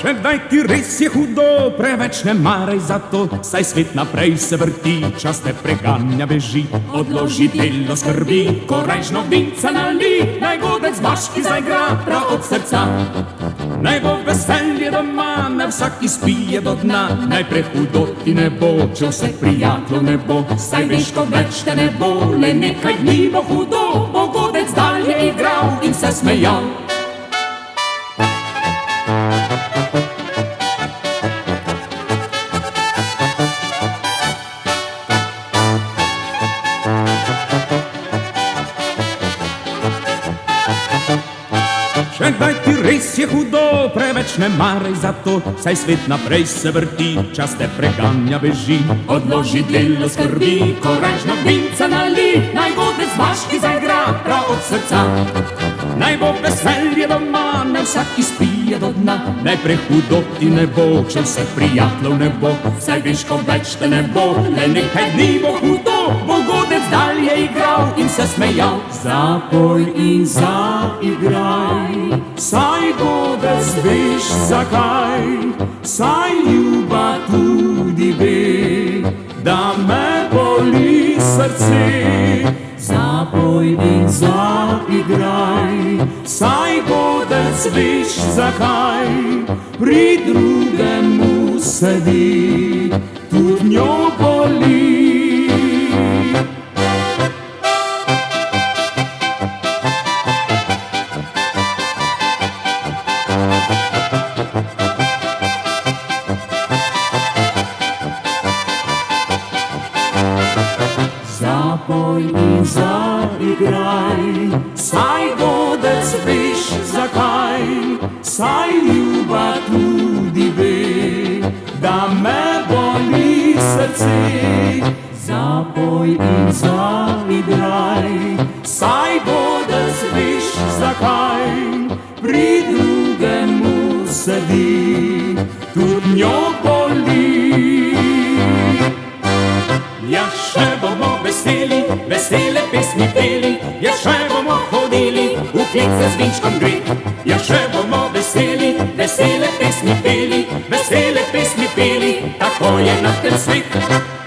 Še daj ti res je hudo, preveč ne maraj za to, saj svet naprej se vrti, čas te preganja, beži. Odloži delo skrbi, korajžno vinca nali, naj godec vaški zaigra prav od srca. Naj bo veselje doma, naj vsak izpije do dna, naj prehudo ti ne bo, če vseh prijateljev ne bo. Saj veš, ko več te ne bo, le nekaj dni bo hudo, bo godec dalje igral in se smejal. Še daj ti res je hudo, preveč ne maraj za to, saj svet naprej se vrti, čas te preganja, beži. Odloži delo skrbi, korajžno vinca nali, naj godec vaški zaigra prav od srca. Naj bo veselje doma, naj vsak izpije do dna, naj prehudo ti ne bo, če vseh prijateljev ne bo. Saj veš, ko več te ne bo, le nekaj dni bo hudo, bo godec dalje igral in se smejal. Zapoj in zaigraj, saj godec veš zakaj, saj ljuba tudi ve, da me boli srce. Zapoj in zaigraj, saj godec veš zakaj, pri drugemu sedi, tudi njo boli. Zapoj in zaigraj, saj godec veš zakaj, saj ljuba tudi ve, da me boli srce. Zapoj in zaigraj, saj godec veš zakaj, pri drugemu sedi, tudi njo boli. Ja, še bomo veseli, vesele pesmi peli, ja, še bomo hodili v klet z vinčkom gret. Ja, še bomo veseli, vesele pesmi peli, vesele pesmi peli, tako je na tem svet.